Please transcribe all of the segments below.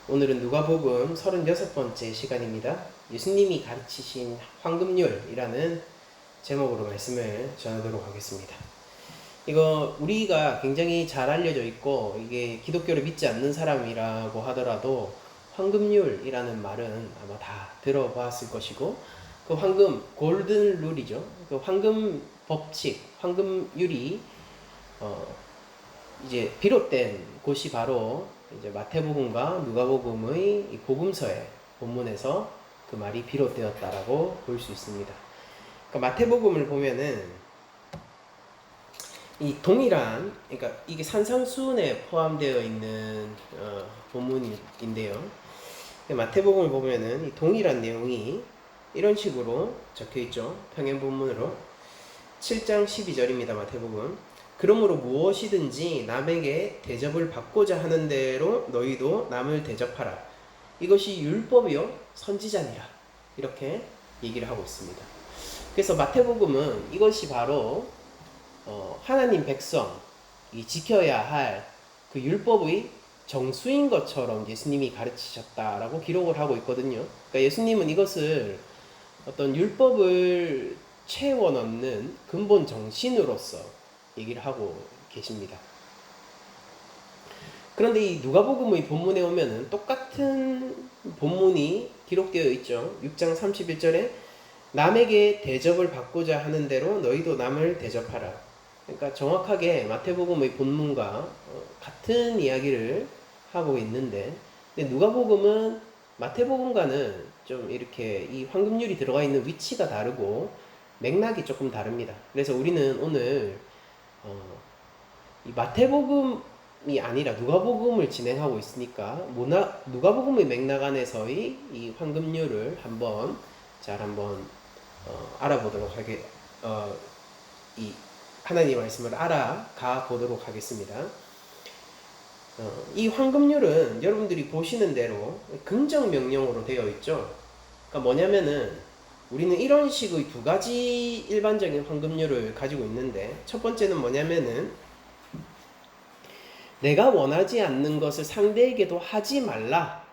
오늘은 누가복음 36번째 시간입니다. 예수님이 가르치신 황금률이라는 제목으로 말씀을 전하도록 하겠습니다. 이거 우리가 굉장히 잘 알려져 있고 이게 기독교를 믿지 않는 사람이라고 하더라도 황금률이라는 말은 아마 다 들어봤을 것이고, 그 황금, 골든 룰이죠. 그 황금 법칙, 황금률이 이제 비롯된 곳이 바로 이제 마태복음과 누가복음의 이 복음서의 본문에서 그 말이 비롯되었다라고 볼 수 있습니다. 그러니까 마태복음을 보면은 이 동일한, 그러니까 이게 산상수훈에 포함되어 있는 본문인데요. 마태복음을 보면은 이 동일한 내용이 이런 식으로 적혀 있죠. 평행 본문으로 7장 12절입니다. 마태복음. 그러므로 무엇이든지 남에게 대접을 받고자 하는 대로 너희도 남을 대접하라. 이것이 율법이요 선지자니라. 이렇게 얘기를 하고 있습니다. 그래서 마태복음은 이것이 바로 하나님 백성이 지켜야 할 그 율법의 정수인 것처럼 예수님이 가르치셨다라고 기록을 하고 있거든요. 그러니까 예수님은 이것을 어떤 율법을 채워 넣는 근본 정신으로서 얘기를 하고 계십니다. 그런데 이 누가복음의 본문에 오면은 똑같은 본문이 기록되어 있죠. 6장 31절에 남에게 대접을 받고자 하는 대로 너희도 남을 대접하라. 그러니까 정확하게 마태복음의 본문과 같은 이야기를 하고 있는데, 근데 누가복음은 마태복음과는 좀 이렇게 이 황금률이 들어가 있는 위치가 다르고 맥락이 조금 다릅니다. 그래서 우리는 오늘 이 마태복음이 아니라 누가복음을 진행하고 있으니까 누가복음의 맥락 안에서의 이 황금률을 한번 알아보도록 이 하나님의 말씀을 알아가 보도록 하겠습니다. 이 황금률은 여러분들이 보시는 대로 긍정 명령으로 되어 있죠. 그러니까 뭐냐면은 우리는 이런 식의 두 가지 일반적인 황금률을 가지고 있는데, 첫 번째는 뭐냐면은 내가 원하지 않는 것을 상대에게도 하지 말라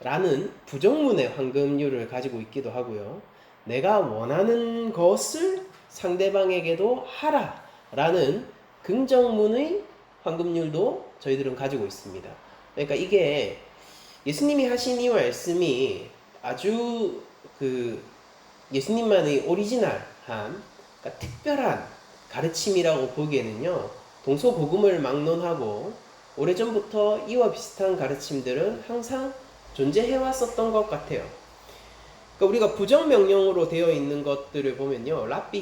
라는 부정문의 황금률을 가지고 있기도 하고요. 내가 원하는 것을 상대방에게도 하라 라는 긍정문의 황금률도 저희들은 가지고 있습니다. 그러니까 이게 예수님이 하신 이 말씀이 아주 예수님만의 오리지널한, 그러니까 특별한 가르침이라고 보기에는요, 동서고금을 막론하고 오래전부터 이와 비슷한 가르침들은 항상 존재해 왔었던 것 같아요. 그러니까 우리가 부정명령으로 되어 있는 것들을 보면요, 랍비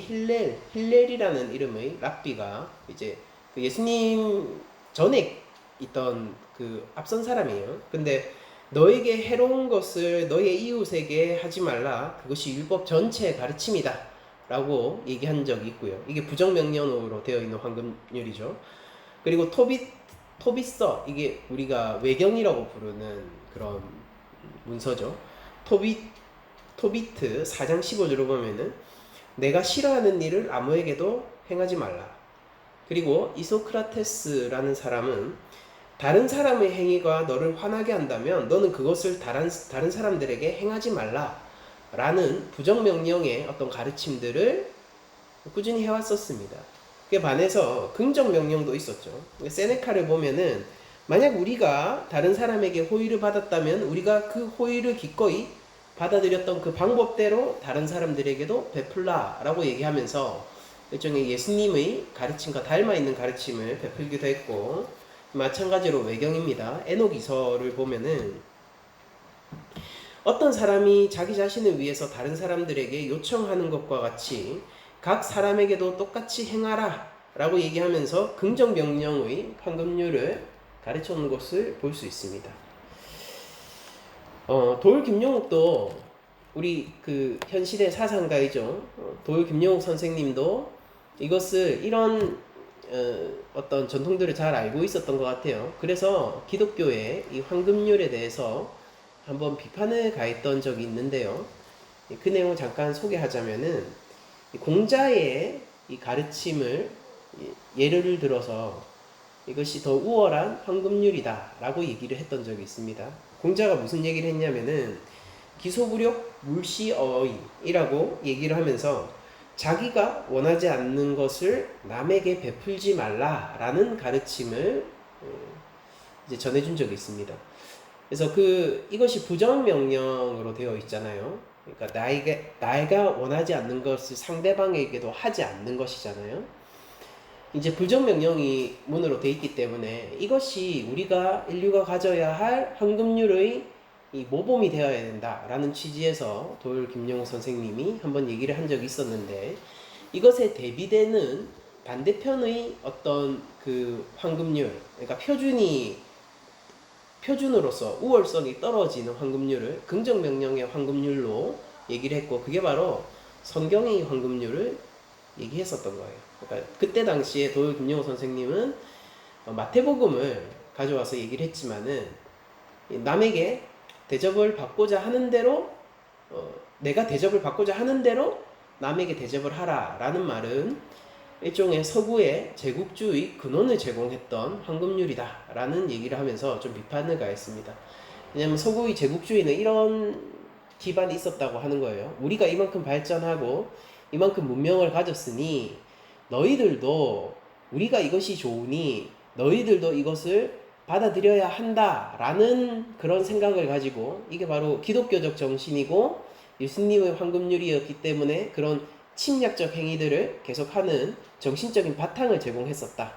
힐렐이라는 이름의 랍비가 이제 그 예수님 전에 있던 그 앞선 사람이에요. 근데 너에게 해로운 것을 너의 이웃에게 하지 말라. 그것이 율법 전체의 가르침이다. 라고 얘기한 적이 있고요. 이게 부정명령으로 되어 있는 황금률이죠. 그리고 토비서, 이게 우리가 외경이라고 부르는 그런 문서죠. 토비트 4장 15절을 보면은 내가 싫어하는 일을 아무에게도 행하지 말라. 그리고 이소크라테스라는 사람은 다른 사람의 행위가 너를 화나게 한다면 너는 그것을 다른 사람들에게 행하지 말라 라는 부정명령의 어떤 가르침들을 꾸준히 해왔었습니다. 그에 반해서 긍정명령도 있었죠. 세네카를 보면은 만약 우리가 다른 사람에게 호의를 받았다면 우리가 그 호의를 기꺼이 받아들였던 그 방법대로 다른 사람들에게도 베풀라 라고 얘기하면서 일종의 예수님의 가르침과 닮아있는 가르침을 베풀기도 했고, 마찬가지로 외경입니다. 에녹이서를 보면은 어떤 사람이 자기 자신을 위해서 다른 사람들에게 요청하는 것과 같이 각 사람에게도 똑같이 행하라 라고 얘기하면서 긍정명령의 황금률을 가르쳐놓은 것을 볼 수 있습니다. 도울 김용욱도 우리 그 현시대 사상가이죠. 도울 김용욱 선생님도 이것을 이런 어떤 전통들을 잘 알고 있었던 것 같아요. 그래서 기독교의 이 황금률에 대해서 한번 비판을 가했던 적이 있는데요. 그 내용을 잠깐 소개하자면은 공자의 이 가르침을 예를 들어서 이것이 더 우월한 황금률이다 라고 얘기를 했던 적이 있습니다. 공자가 무슨 얘기를 했냐면은 기소부력 물시어의이라고 얘기를 하면서 자기가 원하지 않는 것을 남에게 베풀지 말라라는 가르침을 이제 전해준 적이 있습니다. 그래서 이것이 부정명령으로 되어 있잖아요. 그러니까 내가 원하지 않는 것을 상대방에게도 하지 않는 것이잖아요. 이제 부정명령이 문으로 되어 있기 때문에 이것이 인류가 가져야 할 황금률의 이 모범이 되어야 된다라는 취지에서 도율 김영우 선생님이 한번 얘기를 한 적이 있었는데, 이것에 대비되는 반대편의 어떤 그 황금률, 그러니까 표준으로서 우월성이 떨어지는 황금률을 긍정명령의 황금률로 얘기를 했고, 그게 바로 성경의 황금률을 얘기했었던 거예요. 그러니까 그때 당시에 도율 김영우 선생님은 마태복음을 가져와서 얘기를 했지만은 남에게 대접을 받고자 하는 대로 내가 대접을 받고자 하는 대로 남에게 대접을 하라라는 말은 일종의 서구의 제국주의 근원을 제공했던 황금률이다라는 얘기를 하면서 좀 비판을 가했습니다. 왜냐하면 서구의 제국주의는 이런 기반이 있었다고 하는 거예요. 우리가 이만큼 발전하고 이만큼 문명을 가졌으니 너희들도 우리가 이것이 좋으니 너희들도 이것을 받아들여야 한다라는 그런 생각을 가지고, 이게 바로 기독교적 정신이고 예수님의 황금률이었기 때문에 그런 침략적 행위들을 계속하는 정신적인 바탕을 제공했었다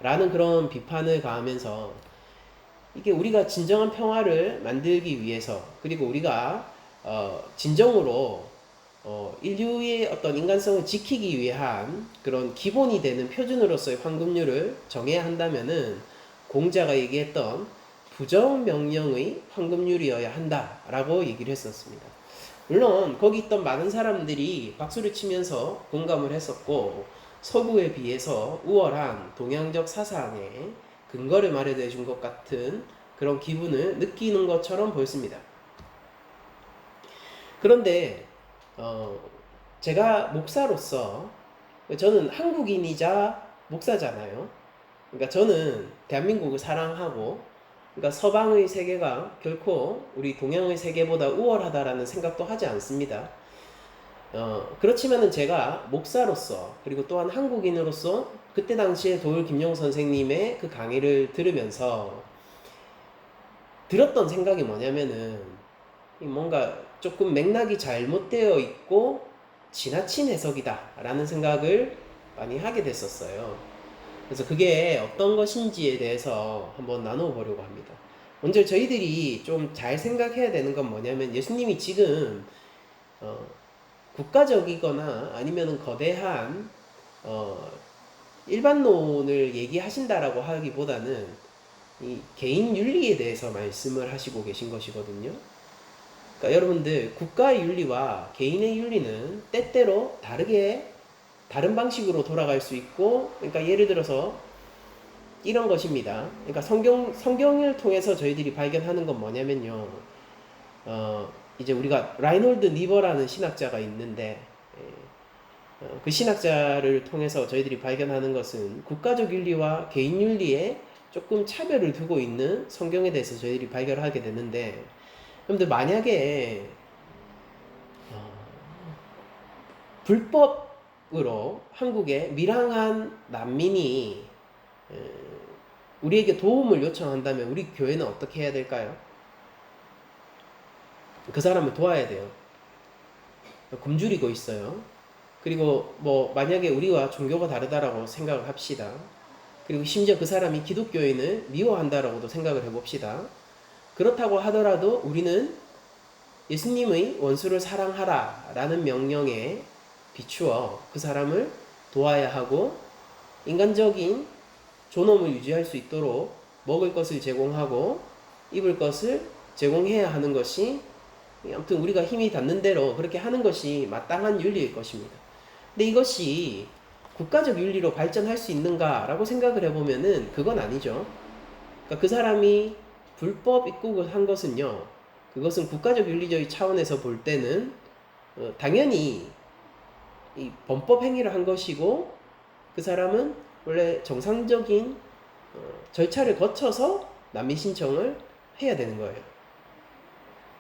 라는 그런 비판을 가하면서, 이게 우리가 진정한 평화를 만들기 위해서, 그리고 우리가 진정으로 인류의 어떤 인간성을 지키기 위한 그런 기본이 되는 표준으로서의 황금률을 정해야 한다면은 공자가 얘기했던 부정명령의 황금률이어야 한다라고 얘기를 했었습니다. 물론 거기 있던 많은 사람들이 박수를 치면서 공감을 했었고, 서구에 비해서 우월한 동양적 사상의 근거를 마련해 준 것 같은 그런 기분을 느끼는 것처럼 보였습니다. 그런데 제가 목사로서, 저는 한국인이자 목사잖아요. 그러니까 저는 대한민국을 사랑하고, 그러니까 서방의 세계가 결코 우리 동양의 세계보다 우월하다라는 생각도 하지 않습니다. 그렇지만은 제가 목사로서, 그리고 또한 한국인으로서 그때 당시에 도율 김영우 선생님의 그 강의를 들으면서 들었던 생각이 뭐냐면은, 뭔가 조금 맥락이 잘못되어 있고 지나친 해석이다 라는 생각을 많이 하게 됐었어요. 그래서 그게 어떤 것인지에 대해서 한번 나눠보려고 합니다. 먼저 저희들이 좀 잘 생각해야 되는 건 뭐냐면, 예수님이 지금 국가적이거나 아니면 거대한 일반론을 얘기하신다라고 하기보다는 이 개인 윤리에 대해서 말씀을 하시고 계신 것이거든요. 그러니까 여러분들, 국가의 윤리와 개인의 윤리는 때때로 다른 방식으로 돌아갈 수 있고, 그러니까 예를 들어서 이런 것입니다. 그러니까 성경을 통해서 저희들이 발견하는 건 뭐냐면요. 이제 우리가 라이놀드 니버라는 신학자가 있는데, 그 신학자를 통해서 저희들이 발견하는 것은 국가적 윤리와 개인 윤리에 조금 차별을 두고 있는 성경에 대해서 저희들이 발견하게 되는데, 여러분들 만약에 불법으로 한국에 밀항한 난민이 우리에게 도움을 요청한다면 우리 교회는 어떻게 해야 될까요? 그 사람을 도와야 돼요. 굶주리고 있어요. 그리고 만약에 우리와 종교가 다르다라고 생각을 합시다. 그리고 심지어 그 사람이 기독교인을 미워한다라고도 생각을 해봅시다. 그렇다고 하더라도 우리는 예수님의 원수를 사랑하라 라는 명령에 비추어 그 사람을 도와야 하고, 인간적인 존엄을 유지할 수 있도록 먹을 것을 제공하고 입을 것을 제공해야 하는 것이, 아무튼 우리가 힘이 닿는 대로 그렇게 하는 것이 마땅한 윤리일 것입니다. 근데 이것이 국가적 윤리로 발전할 수 있는가라고 생각을 해보면은 그건 아니죠. 그러니까 그 사람이 불법 입국을 한 것은요, 그것은 국가적 윤리적인 차원에서 볼 때는 당연히 이 범법 행위를 한 것이고, 그 사람은 원래 정상적인 절차를 거쳐서 난민 신청을 해야 되는 거예요.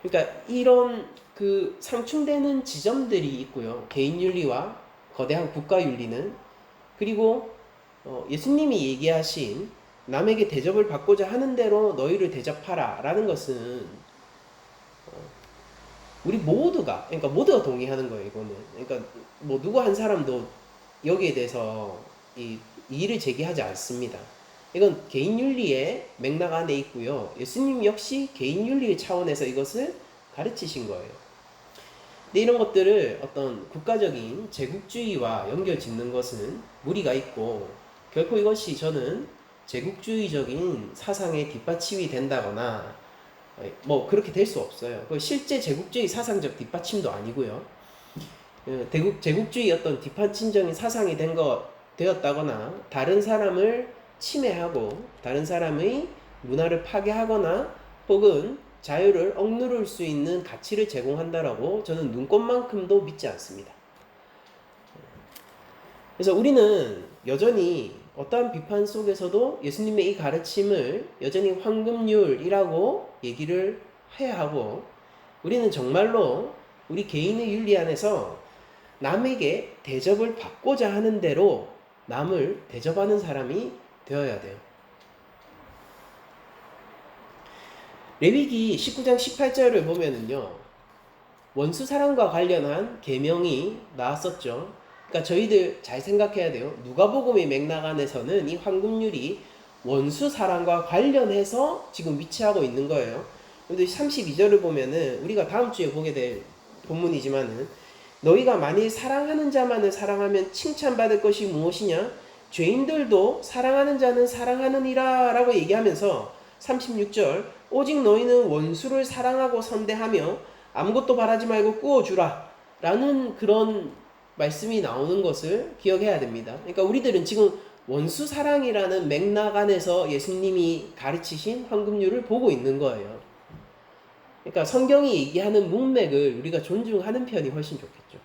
그러니까 이런 그 상충되는 지점들이 있고요. 개인 윤리와 거대한 국가 윤리는. 그리고 예수님이 얘기하신 남에게 대접을 받고자 하는 대로 너희를 대접하라 라는 것은 우리 모두가, 그러니까 모두가 동의하는 거예요. 이거는 그러니까 뭐 누구 한 사람도 여기에 대해서 이 이의를 제기하지 않습니다. 이건 개인 윤리의 맥락 안에 있고요. 예수님 역시 개인 윤리의 차원에서 이것을 가르치신 거예요. 근데 이런 것들을 어떤 국가적인 제국주의와 연결 짓는 것은 무리가 있고, 결코 이것이 저는 제국주의적인 사상의 뒷받침이 된다거나 뭐 그렇게 될 수 없어요. 실제 제국주의 사상적 뒷받침도 아니고요. 제국주의 어떤 뒷받침적인 사상이 되었다거나 다른 사람을 침해하고 다른 사람의 문화를 파괴하거나 혹은 자유를 억누를 수 있는 가치를 제공한다라고 저는 눈꼽만큼도 믿지 않습니다. 그래서 우리는 여전히 어떠한 비판 속에서도 예수님의 이 가르침을 여전히 황금률이라고 얘기를 해야 하고, 우리는 정말로 우리 개인의 윤리 안에서 남에게 대접을 받고자 하는 대로 남을 대접하는 사람이 되어야 돼요. 레위기 19장 18절을 보면은요, 원수 사랑과 관련한 계명이 나왔었죠. 그러니까 저희들 잘 생각해야 돼요. 누가복음의 맥락 안에서는 이 황금률이 원수 사랑과 관련해서 지금 위치하고 있는 거예요. 근데 32절을 보면은 우리가 다음 주에 보게 될 본문이지만은, 너희가 만일 사랑하는 자만을 사랑하면 칭찬받을 것이 무엇이냐? 죄인들도 사랑하는 자는 사랑하느니라 라고 얘기하면서 36절, 오직 너희는 원수를 사랑하고 선대하며 아무것도 바라지 말고 꾸어주라 라는 그런 말씀이 나오는 것을 기억해야 됩니다. 그러니까 우리들은 지금 원수 사랑이라는 맥락 안에서 예수님이 가르치신 황금률을 보고 있는 거예요. 그러니까 성경이 얘기하는 문맥을 우리가 존중하는 편이 훨씬 좋겠죠.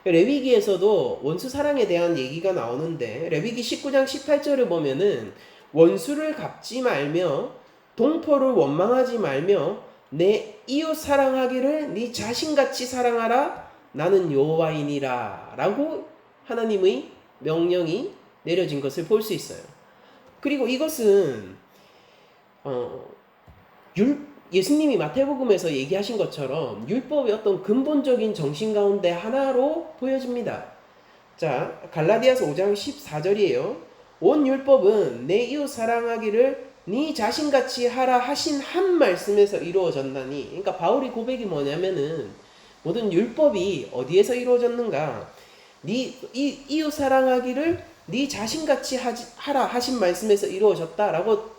레위기에서도 원수 사랑에 대한 얘기가 나오는데, 레위기 19장 18절을 보면은 원수를 갚지 말며 동포를 원망하지 말며 내 이웃 사랑하기를 네 자신같이 사랑하라, 나는 여호와이니라 라고 하나님의 명령이 내려진 것을 볼 수 있어요. 그리고 이것은 예수님이 마태복음에서 얘기하신 것처럼 율법의 어떤 근본적인 정신 가운데 하나로 보여집니다. 자, 갈라디아서 5장 14절이에요. 온 율법은 내 이웃 사랑하기를 네 자신같이 하라 하신 한 말씀에서 이루어졌나니. 그러니까 바울의 고백이 뭐냐면은 모든 율법이 어디에서 이루어졌는가? 이웃 사랑하기를 네 자신같이 하라 하신 말씀에서 이루어졌다라고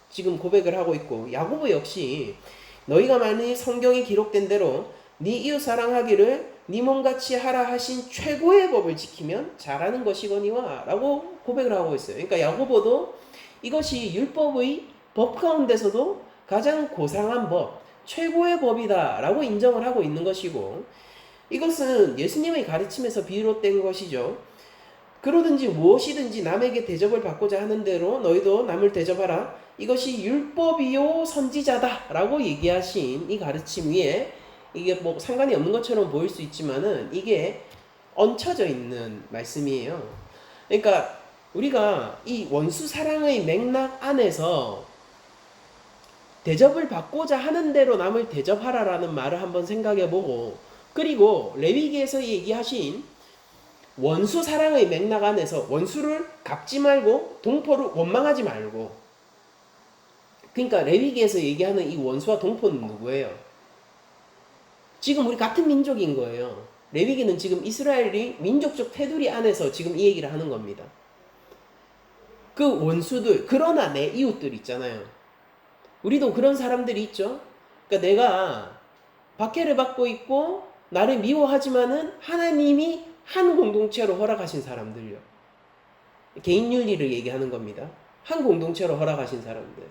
지금 고백을 하고 있고, 야고보 역시 너희가 만일 성경에 기록된 대로 네 이웃 사랑하기를 네 몸같이 하라 하신 최고의 법을 지키면 잘하는 것이거니와 라고 고백을 하고 있어요. 그러니까 야고보도 이것이 율법의 법 가운데서도 가장 고상한 법, 최고의 법이다 라고 인정을 하고 있는 것이고, 이것은 예수님의 가르침에서 비롯된 것이죠. 그러든지 무엇이든지 남에게 대접을 받고자 하는 대로 너희도 남을 대접하라, 이것이 율법이요 선지자다 라고 얘기하신 이 가르침 위에, 이게 뭐 상관이 없는 것처럼 보일 수 있지만은 이게 얹혀져 있는 말씀이에요. 그러니까 우리가 이 원수 사랑의 맥락 안에서 대접을 받고자 하는 대로 남을 대접하라라는 말을 한번 생각해 보고, 그리고 레위기에서 얘기하신 원수 사랑의 맥락 안에서 원수를 갚지 말고 동포를 원망하지 말고, 그러니까 레위기에서 얘기하는 이 원수와 동포는 누구예요? 지금 우리 같은 민족인 거예요. 레위기는 지금 이스라엘이 민족적 테두리 안에서 지금 이 얘기를 하는 겁니다. 그 원수들, 그러나 내 이웃들 있잖아요. 우리도 그런 사람들이 있죠. 그러니까 내가 박해를 받고 있고 나를 미워하지만은 하나님이 한 공동체로 허락하신 사람들요. 개인 윤리를 얘기하는 겁니다. 한 공동체로 허락하신 사람들.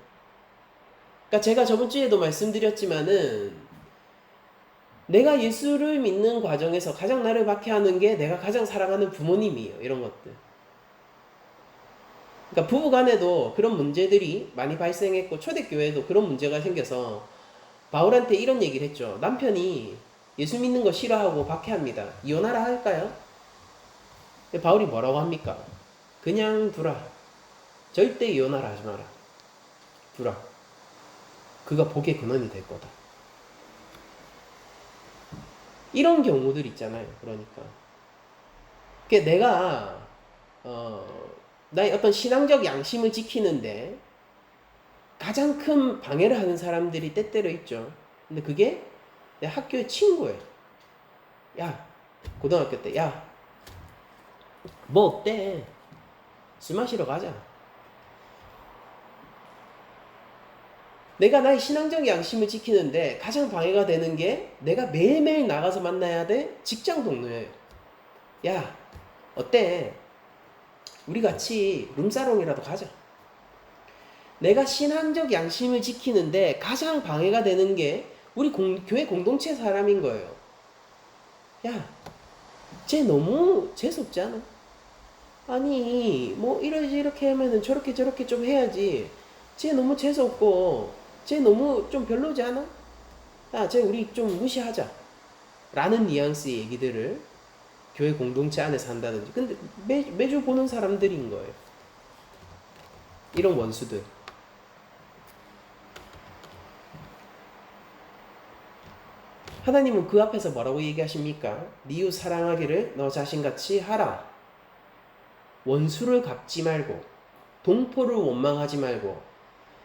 그러니까 제가 저번 주에도 말씀드렸지만은 내가 예수를 믿는 과정에서 가장 나를 박해하는 게 내가 가장 사랑하는 부모님이에요. 이런 것들. 그러니까 부부 간에도 그런 문제들이 많이 발생했고 초대교회에도 그런 문제가 생겨서 바울한테 이런 얘기를 했죠. 남편이 예수 믿는 거 싫어하고 박해합니다. 이혼하라 할까요? 근데 바울이 뭐라고 합니까? 그냥 두라. 절대 이혼하라 하지 마라. 두라. 그가 복의 근원이 될 거다. 이런 경우들 있잖아요. 그러니까. 내가 나의 어떤 신앙적 양심을 지키는데 가장 큰 방해를 하는 사람들이 때때로 있죠. 근데 그게 내 학교의 친구예요. 야, 고등학교 때, 야, 뭐 어때? 술 마시러 가자. 내가 나의 신앙적 양심을 지키는데 가장 방해가 되는 게 내가 매일매일 나가서 만나야 돼? 직장 동료예요. 야, 어때? 우리 같이 룸사롱이라도 가자. 내가 신앙적 양심을 지키는데 가장 방해가 되는 게 우리 교회 공동체 사람인 거예요. 야, 쟤 너무 재수없지 않아? 아니, 뭐 이러지 이렇게 하면은 저렇게 저렇게 좀 해야지. 쟤 너무 재수없고 쟤 너무 좀 별로지 않아? 야, 쟤 우리 좀 무시하자. 라는 뉘앙스의 얘기들을 교회 공동체 안에서 한다든지. 근데 매주 보는 사람들인 거예요. 이런 원수들. 하나님은 그 앞에서 뭐라고 얘기하십니까? 네 이웃 사랑하기를 너 자신같이 하라. 원수를 갚지 말고 동포를 원망하지 말고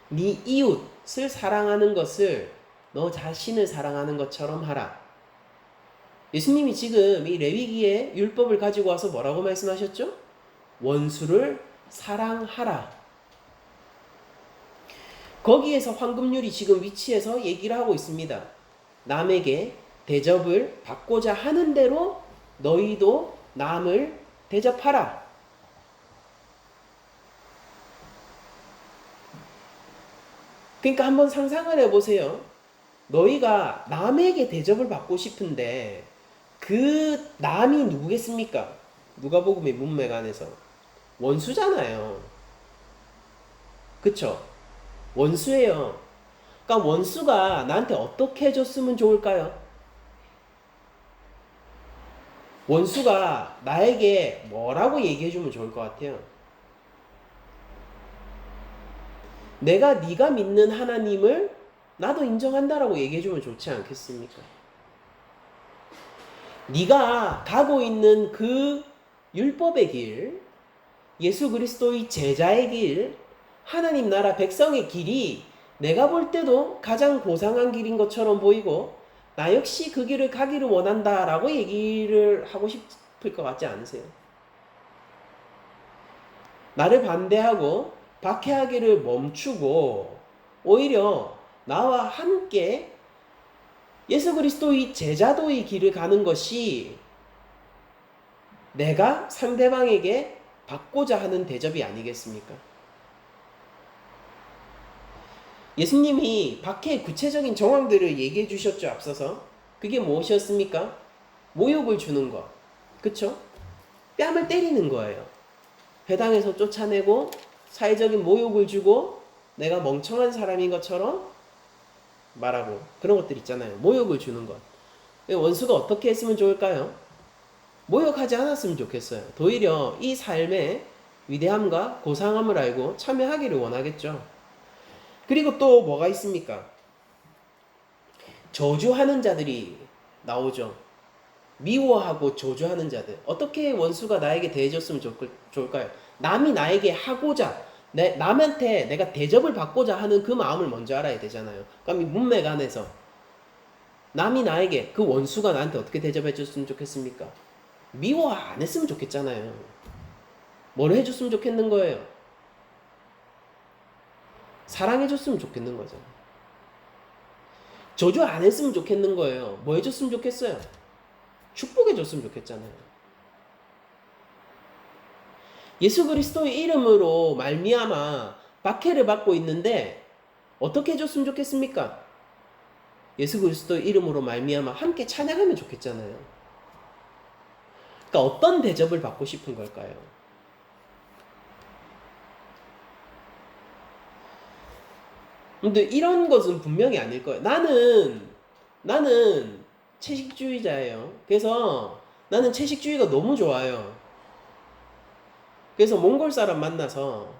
네 이웃을 사랑하는 것을 너 자신을 사랑하는 것처럼 하라. 예수님이 지금 이 레위기의 율법을 가지고 와서 뭐라고 말씀하셨죠? 원수를 사랑하라. 거기에서 황금률이 지금 위치해서 얘기를 하고 있습니다. 남에게 대접을 받고자 하는 대로 너희도 남을 대접하라. 그러니까 한번 상상을 해보세요. 너희가 남에게 대접을 받고 싶은데 그 남이 누구겠습니까? 누가복음의 문맥 안에서 원수잖아요. 그쵸? 원수예요. 그러니까 원수가 나한테 어떻게 해줬으면 좋을까요? 원수가 나에게 뭐라고 얘기해주면 좋을 것 같아요? 내가 네가 믿는 하나님을 나도 인정한다라고 얘기해주면 좋지 않겠습니까? 네가 가고 있는 그 율법의 길, 예수 그리스도의 제자의 길, 하나님 나라 백성의 길이 내가 볼 때도 가장 고상한 길인 것처럼 보이고 나 역시 그 길을 가기를 원한다라고 얘기를 하고 싶을 것 같지 않으세요? 나를 반대하고 박해하기를 멈추고 오히려 나와 함께 예수 그리스도의 제자도의 길을 가는 것이 내가 상대방에게 받고자 하는 대접이 아니겠습니까? 예수님이 박해의 구체적인 정황들을 얘기해 주셨죠, 앞서서. 그게 무엇이었습니까? 모욕을 주는 것. 그쵸? 뺨을 때리는 거예요. 회당에서 쫓아내고 사회적인 모욕을 주고 내가 멍청한 사람인 것처럼 말하고 그런 것들 있잖아요. 모욕을 주는 것. 원수가 어떻게 했으면 좋을까요? 모욕하지 않았으면 좋겠어요. 오히려 이 삶의 위대함과 고상함을 알고 참여하기를 원하겠죠. 그리고 또 뭐가 있습니까? 저주하는 자들이 나오죠. 미워하고 저주하는 자들. 어떻게 원수가 나에게 대해줬으면 좋을까요? 남이 나에게 하고자 남한테 내가 대접을 받고자 하는 그 마음을 먼저 알아야 되잖아요. 그럼 이 문맥 안에서 남이 나에게 그 원수가 나한테 어떻게 대접해 줬으면 좋겠습니까? 미워 안 했으면 좋겠잖아요. 뭘 해줬으면 좋겠는 거예요? 사랑해줬으면 좋겠는 거죠. 저주 안 했으면 좋겠는 거예요. 뭐 해줬으면 좋겠어요? 축복해줬으면 좋겠잖아요. 예수 그리스도의 이름으로 말미암아 박해를 받고 있는데 어떻게 해줬으면 좋겠습니까? 예수 그리스도의 이름으로 말미암아 함께 찬양하면 좋겠잖아요. 그러니까 어떤 대접을 받고 싶은 걸까요? 근데 이런 것은 분명히 아닐 거예요. 나는 채식주의자예요. 그래서 나는 채식주의가 너무 좋아요. 그래서 몽골 사람 만나서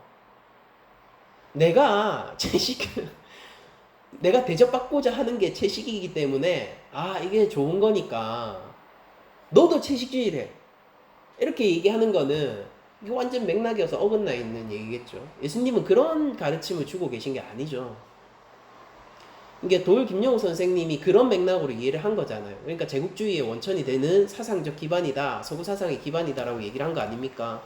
내가 채식 내가 대접받고자 하는 게 채식이기 때문에 이게 좋은 거니까 너도 채식주의래 이렇게 얘기하는 거는 이거 완전 맥락이어서 어긋나 있는 얘기겠죠. 예수님은 그런 가르침을 주고 계신 게 아니죠. 이게 돌 김영우 선생님이 그런 맥락으로 이해를 한 거잖아요. 그러니까 제국주의의 원천이 되는 사상적 기반이다, 서구 사상의 기반이다라고 얘기를 한 거 아닙니까?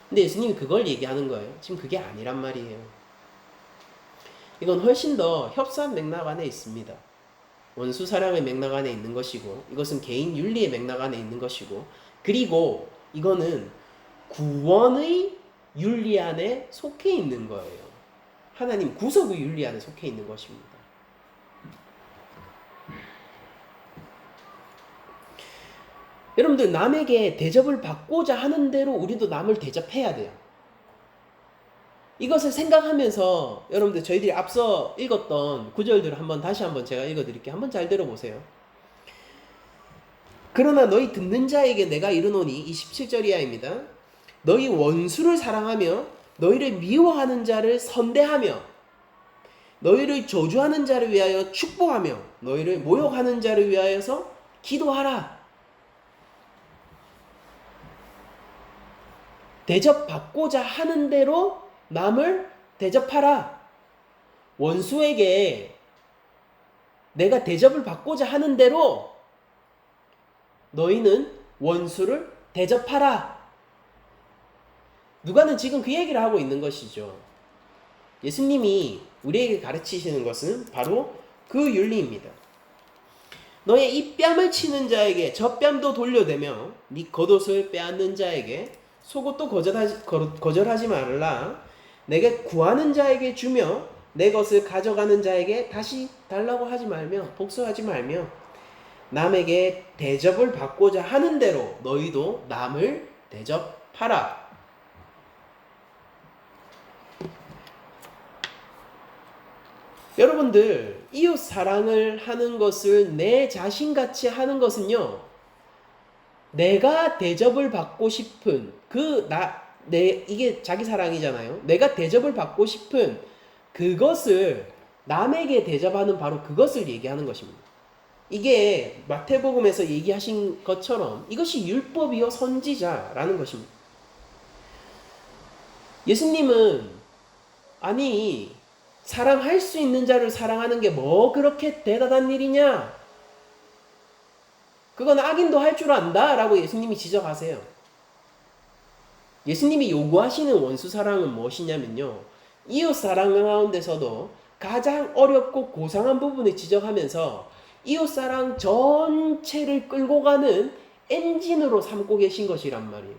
근데 예수님이 그걸 얘기하는 거예요. 지금 그게 아니란 말이에요. 이건 훨씬 더 협소한 맥락 안에 있습니다. 원수 사랑의 맥락 안에 있는 것이고, 이것은 개인 윤리의 맥락 안에 있는 것이고, 그리고 이거는 구원의 윤리 안에 속해 있는 거예요. 하나님 구속의 윤리 안에 속해 있는 것입니다. 여러분들 남에게 대접을 받고자 하는 대로 우리도 남을 대접해야 돼요. 이것을 생각하면서 여러분들 저희들이 앞서 읽었던 구절들을 다시 한번 제가 읽어드릴게요. 한번 잘 들어보세요. 그러나 너희 듣는 자에게 내가 이르노니 27절 이하입니다. 너희 원수를 사랑하며 너희를 미워하는 자를 선대하며 너희를 저주하는 자를 위하여 축복하며 너희를 모욕하는 자를 위하여서 기도하라. 대접받고자 하는 대로 남을 대접하라. 원수에게 내가 대접을 받고자 하는 대로 너희는 원수를 대접하라. 누가는 지금 그 얘기를 하고 있는 것이죠. 예수님이 우리에게 가르치시는 것은 바로 그 윤리입니다. 너의 이 뺨을 치는 자에게 저 뺨도 돌려대며 네 겉옷을 빼앗는 자에게 속옷도 거절하지 말라. 내게 구하는 자에게 주며 내 것을 가져가는 자에게 다시 달라고 하지 말며 복수하지 말며 남에게 대접을 받고자 하는 대로 너희도 남을 대접하라. 여러분들 이웃 사랑을 하는 것을 내 자신같이 하는 것은요, 내가 대접을 받고 싶은 이게 자기 사랑이잖아요. 내가 대접을 받고 싶은 그것을 남에게 대접하는 바로 그것을 얘기하는 것입니다. 이게 마태복음에서 얘기하신 것처럼 이것이 율법이요 선지자라는 것입니다. 예수님은 사랑할 수 있는 자를 사랑하는 게 뭐 그렇게 대단한 일이냐? 그건 악인도 할 줄 안다 라고 예수님이 지적하세요. 예수님이 요구하시는 원수 사랑은 무엇이냐면요, 이웃 사랑 가운데서도 가장 어렵고 고상한 부분을 지적하면서 이웃 사랑 전체를 끌고 가는 엔진으로 삼고 계신 것이란 말이에요.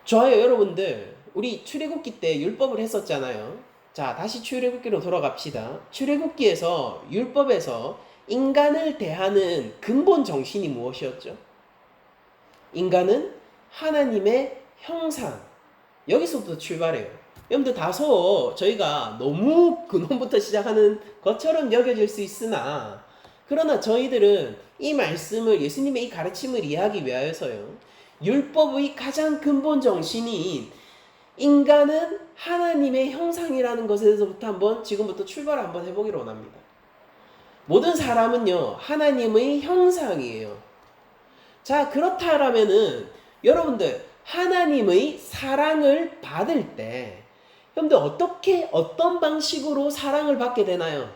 좋아요. 여러분들 우리 출애굽기 때 율법을 했었잖아요. 자, 다시 출애굽기로 돌아갑시다. 출애굽기에서 율법에서 인간을 대하는 근본 정신이 무엇이었죠? 인간은 하나님의 형상. 여기서부터 출발해요. 여러분들 다소 저희가 너무 근원부터 시작하는 것처럼 여겨질 수 있으나, 그러나 저희들은 이 말씀을, 예수님의 이 가르침을 이해하기 위하여서요, 율법의 가장 근본 정신인 인간은 하나님의 형상이라는 것에서부터 지금부터 출발을 한번 해보기로 원합니다. 모든 사람은요, 하나님의 형상이에요. 자, 그렇다라면은 여러분들 하나님의 사랑을 받을 때 여러분들 어떤 방식으로 사랑을 받게 되나요?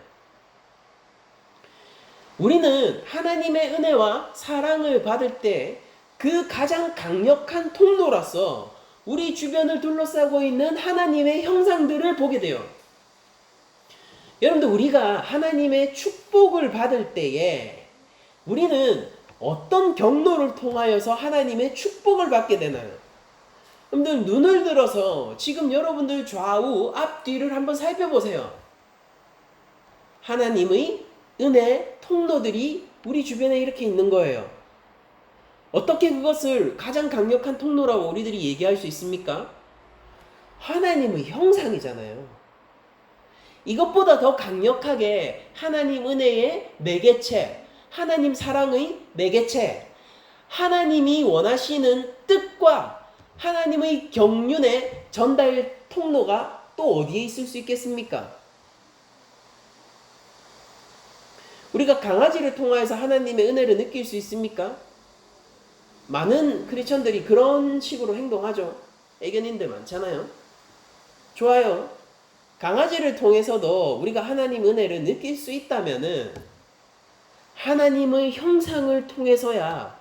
우리는 하나님의 은혜와 사랑을 받을 때 그 가장 강력한 통로로서 우리 주변을 둘러싸고 있는 하나님의 형상들을 보게 돼요. 여러분들 우리가 하나님의 축복을 받을 때에 우리는 어떤 경로를 통하여서 하나님의 축복을 받게 되나요? 여러분들 눈을 들어서 지금 여러분들 좌우 앞뒤를 한번 살펴보세요. 하나님의 은혜 통로들이 우리 주변에 이렇게 있는 거예요. 어떻게 그것을 가장 강력한 통로라고 우리들이 얘기할 수 있습니까? 하나님의 형상이잖아요. 이것보다 더 강력하게 하나님 은혜의 매개체, 하나님 사랑의 매개체, 하나님이 원하시는 뜻과 하나님의 경륜의 전달 통로가 또 어디에 있을 수 있겠습니까? 우리가 강아지를 통하여서 하나님의 은혜를 느낄 수 있습니까? 많은 크리스천들이 그런 식으로 행동하죠. 애견인들 많잖아요. 좋아요. 강아지를 통해서도 우리가 하나님 은혜를 느낄 수 있다면은 하나님의 형상을 통해서야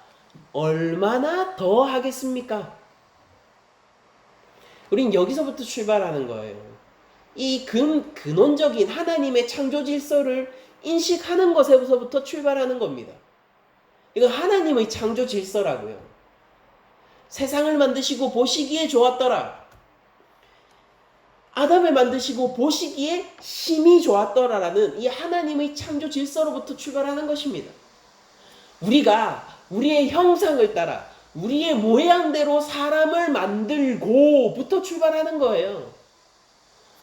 얼마나 더 하겠습니까? 우린 여기서부터 출발하는 거예요. 이 근원적인 하나님의 창조 질서를 인식하는 것에서부터 출발하는 겁니다. 이거 하나님의 창조 질서라고요. 세상을 만드시고 보시기에 좋았더라. 아담을 만드시고 보시기에 심히 좋았더라라는 이 하나님의 창조 질서로부터 출발하는 것입니다. 우리가 우리의 형상을 따라 우리의 모양대로 사람을 만들고부터 출발하는 거예요.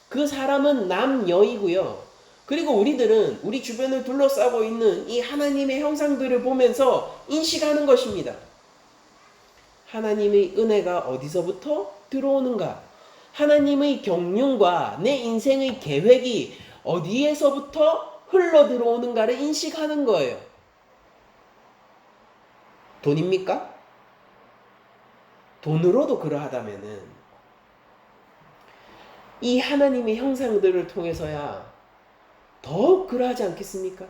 그 사람은 남녀이고요. 그리고 우리들은 우리 주변을 둘러싸고 있는 이 하나님의 형상들을 보면서 인식하는 것입니다. 하나님의 은혜가 어디서부터 들어오는가? 하나님의 경륜과 내 인생의 계획이 어디에서부터 흘러 들어오는가를 인식하는 거예요. 돈입니까? 돈으로도 그러하다면은 이 하나님의 형상들을 통해서야 더욱 그러하지 않겠습니까?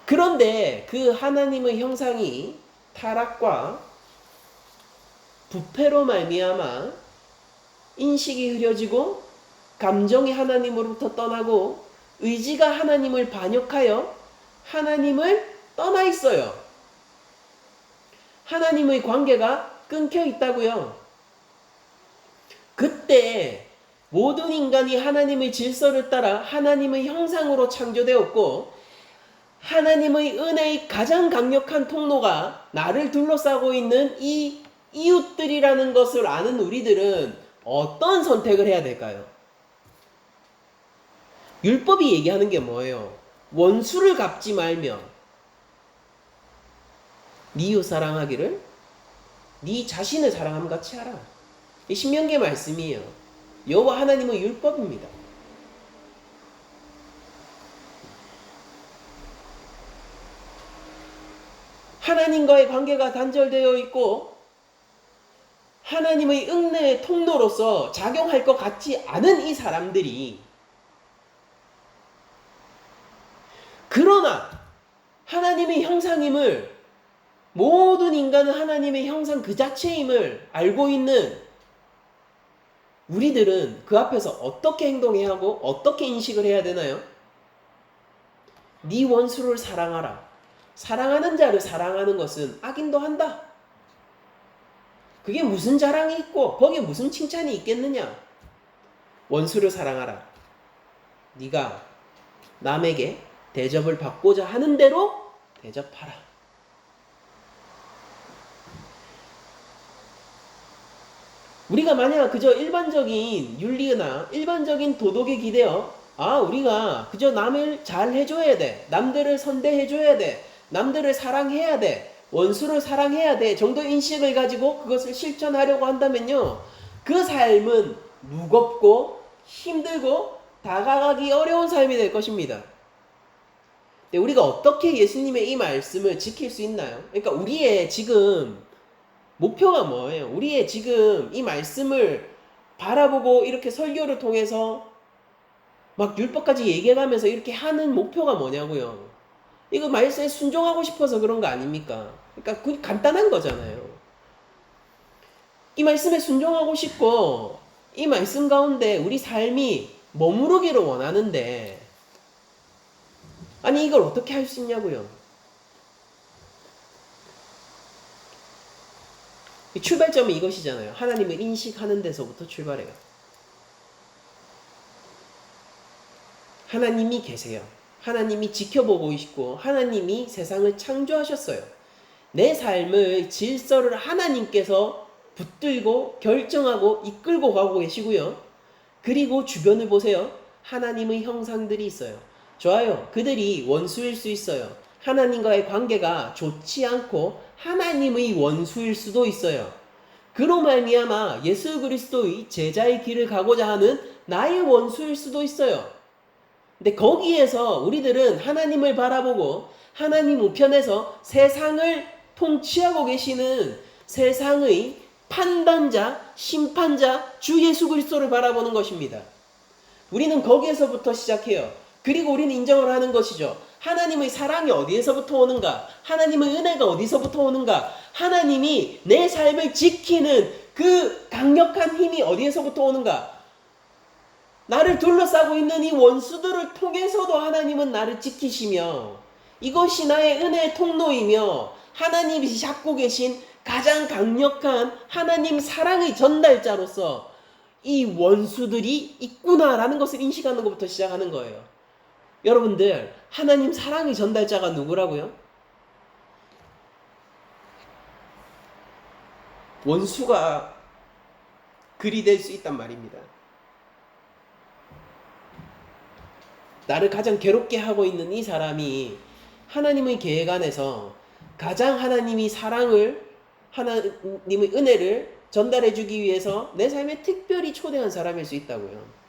그런데 그 하나님의 형상이 타락과 부패로 말미암아 인식이 흐려지고 감정이 하나님으로부터 떠나고 의지가 하나님을 반역하여 하나님을 떠나 있어요. 하나님의 관계가 끊겨 있다고요. 그때 모든 인간이 하나님의 질서를 따라 하나님의 형상으로 창조되었고 하나님의 은혜의 가장 강력한 통로가 나를 둘러싸고 있는 이 이웃들이라는 것을 아는 우리들은 어떤 선택을 해야 될까요? 율법이 얘기하는 게 뭐예요? 원수를 갚지 말며 네 이웃 사랑하기를 네 자신을 사랑함 같이 하라. 이 신명기의 말씀이에요. 여호와 하나님의 율법입니다. 하나님과의 관계가 단절되어 있고 하나님의 은혜의 통로로서 작용할 것 같지 않은 이 사람들이 그러나 하나님의 형상임을 모든 인간은 하나님의 형상 그 자체임을 알고 있는 우리들은 그 앞에서 어떻게 행동해야 하고 어떻게 인식을 해야 되나요? 네 원수를 사랑하라. 사랑하는 자를 사랑하는 것은 악인도 한다. 그게 무슨 자랑이 있고 거기에 무슨 칭찬이 있겠느냐? 원수를 사랑하라. 네가 남에게 대접을 받고자 하는 대로 대접하라. 우리가 만약 그저 일반적인 윤리나 일반적인 도덕에 기대어 우리가 그저 남을 잘 해줘야 돼. 남들을 선대해줘야 돼. 남들을 사랑해야 돼. 원수를 사랑해야 돼. 정도 인식을 가지고 그것을 실천하려고 한다면요. 그 삶은 무겁고 힘들고 다가가기 어려운 삶이 될 것입니다. 근데 우리가 어떻게 예수님의 이 말씀을 지킬 수 있나요? 그러니까 우리의 지금 목표가 뭐예요? 우리의 지금 이 말씀을 바라보고 이렇게 설교를 통해서 막 율법까지 얘기해가면서 이렇게 하는 목표가 뭐냐고요? 이거 말씀에 순종하고 싶어서 그런 거 아닙니까? 그러니까 그 간단한 거잖아요. 이 말씀에 순종하고 싶고 이 말씀 가운데 우리 삶이 머무르기를 원하는데 아니 이걸 어떻게 할 수 있냐고요? 출발점이 이것이잖아요. 하나님을 인식하는 데서부터 출발해요. 하나님이 계세요. 하나님이 지켜보고 있고 하나님이 세상을 창조하셨어요. 내 삶의 질서를 하나님께서 붙들고 결정하고 이끌고 가고 계시고요. 그리고 주변을 보세요. 하나님의 형상들이 있어요. 좋아요. 그들이 원수일 수 있어요. 하나님과의 관계가 좋지 않고 하나님의 원수일 수도 있어요. 그로 말미암아 예수 그리스도의 제자의 길을 가고자 하는 나의 원수일 수도 있어요. 근데 거기에서 우리들은 하나님을 바라보고 하나님 우편에서 세상을 통치하고 계시는 세상의 판단자, 심판자, 주 예수 그리스도를 바라보는 것입니다. 우리는 거기에서부터 시작해요. 그리고 우리는 인정을 하는 것이죠. 하나님의 사랑이 어디에서부터 오는가? 하나님의 은혜가 어디서부터 오는가? 하나님이 내 삶을 지키는 그 강력한 힘이 어디에서부터 오는가? 나를 둘러싸고 있는 이 원수들을 통해서도 하나님은 나를 지키시며 이것이 나의 은혜의 통로이며 하나님이 잡고 계신 가장 강력한 하나님 사랑의 전달자로서 이 원수들이 있구나라는 것을 인식하는 것부터 시작하는 거예요. 여러분들, 하나님 사랑의 전달자가 누구라고요? 원수가 그리 될 수 있단 말입니다. 나를 가장 괴롭게 하고 있는 이 사람이 하나님의 계획 안에서 가장 하나님이 사랑을, 하나님의 은혜를 전달해 주기 위해서 내 삶에 특별히 초대한 사람일 수 있다고요.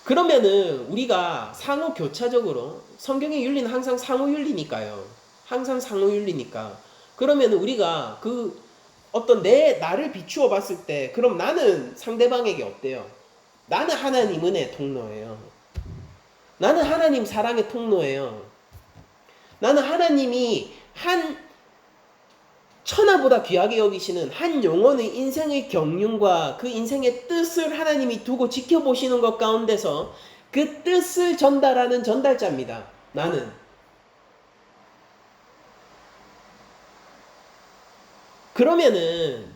그러면은 우리가 상호 교차적으로 성경의 윤리는 항상 상호 윤리니까요. 항상 상호 윤리니까. 그러면 우리가 그 어떤 나를 비추어 봤을 때 그럼 나는 상대방에게 어때요? 나는 하나님 은혜의 통로예요. 나는 하나님 사랑의 통로예요. 나는 하나님이 한 천하보다 귀하게 여기시는 한 영혼의 인생의 경륜과 그 인생의 뜻을 하나님이 두고 지켜보시는 것 가운데서 그 뜻을 전달하는 전달자입니다. 나는. 그러면은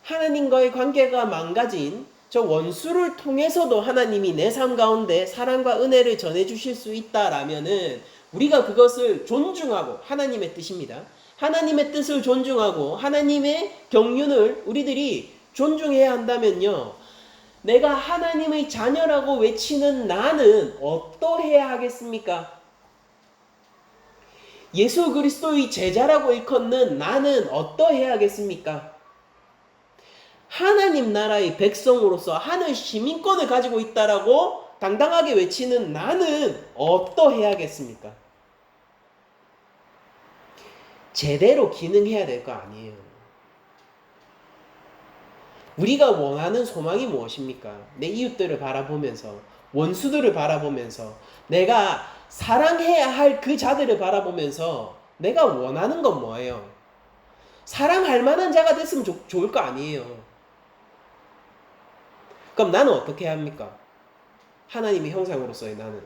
하나님과의 관계가 망가진 저 원수를 통해서도 하나님이 내 삶 가운데 사랑과 은혜를 전해주실 수 있다라면은 우리가 그것을 존중하고, 하나님의 뜻입니다. 하나님의 뜻을 존중하고 하나님의 경륜을 우리들이 존중해야 한다면요, 내가 하나님의 자녀라고 외치는 나는 어떠해야 하겠습니까? 예수 그리스도의 제자라고 일컫는 나는 어떠해야 하겠습니까? 하나님 나라의 백성으로서 하늘 시민권을 가지고 있다라고 당당하게 외치는 나는 어떠해야겠습니까? 제대로 기능해야 될 거 아니에요. 우리가 원하는 소망이 무엇입니까? 내 이웃들을 바라보면서, 원수들을 바라보면서, 내가 사랑해야 할 그 자들을 바라보면서 내가 원하는 건 뭐예요? 사랑할 만한 자가 됐으면 좋을 거 아니에요. 그럼 나는 어떻게 해야 합니까? 하나님의 형상으로서의 나는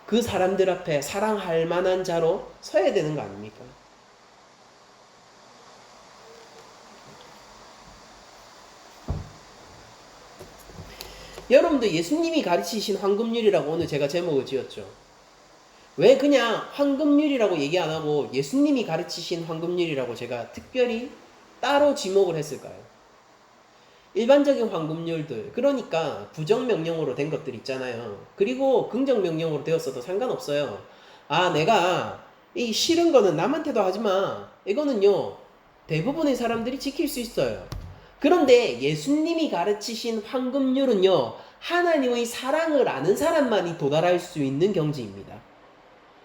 그 사람들 앞에 사랑할 만한 자로 서야 되는 거 아닙니까? 여러분도 예수님이 가르치신 황금률이라고 오늘 제가 제목을 지었죠. 왜 그냥 황금률이라고 얘기 안 하고 예수님이 가르치신 황금률이라고 제가 특별히 따로 지목을 했을까요? 일반적인 황금률들, 그러니까 부정명령으로 된 것들 있잖아요. 그리고 긍정명령으로 되었어도 상관없어요. 아, 내가 이 싫은 거는 남한테도 하지마. 이거는요, 대부분의 사람들이 지킬 수 있어요. 그런데 예수님이 가르치신 황금률은요, 하나님의 사랑을 아는 사람만이 도달할 수 있는 경지입니다.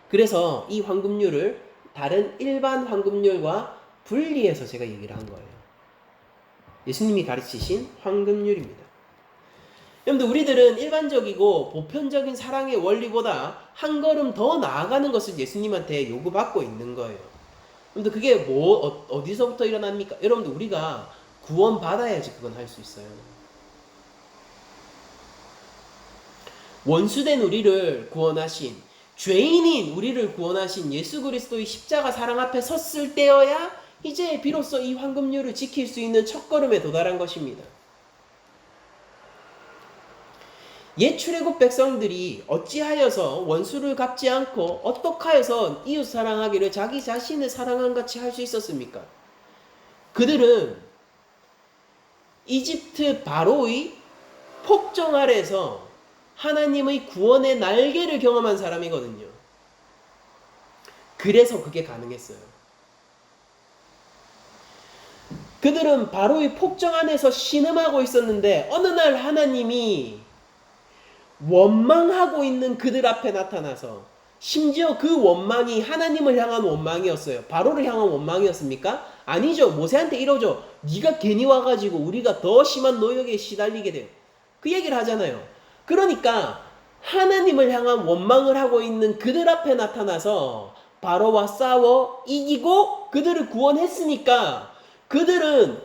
그래서 이 황금률을 다른 일반 황금률과 분리해서 제가 얘기를 한 거예요. 예수님이 가르치신 황금률입니다. 여러분들, 우리들은 일반적이고 보편적인 사랑의 원리보다 한 걸음 더 나아가는 것을 예수님한테 요구받고 있는 거예요. 여러분들, 그게 어디서부터 일어납니까? 여러분들, 우리가 구원 받아야지 그건 할 수 있어요. 원수된 우리를 구원하신, 죄인인 우리를 구원하신 예수 그리스도의 십자가 사랑 앞에 섰을 때여야 이제 비로소 이 황금률을 지킬 수 있는 첫걸음에 도달한 것입니다. 옛 출애굽 백성들이 어찌하여서 원수를 갚지 않고 어떻게 하여서 이웃 사랑하기를 자기 자신을 사랑한 같이 할 수 있었습니까? 그들은 이집트 바로의 폭정 아래서 하나님의 구원의 날개를 경험한 사람이거든요. 그래서 그게 가능했어요. 그들은 바로의 폭정 안에서 신음하고 있었는데 어느 날 하나님이 원망하고 있는 그들 앞에 나타나서, 심지어 그 원망이 하나님을 향한 원망이었어요. 바로를 향한 원망이었습니까? 아니죠. 모세한테 이러죠. 네가 괜히 와가지고 우리가 더 심한 노역에 시달리게 돼. 그 얘기를 하잖아요. 그러니까 하나님을 향한 원망을 하고 있는 그들 앞에 나타나서 바로와 싸워 이기고 그들을 구원했으니까, 그들은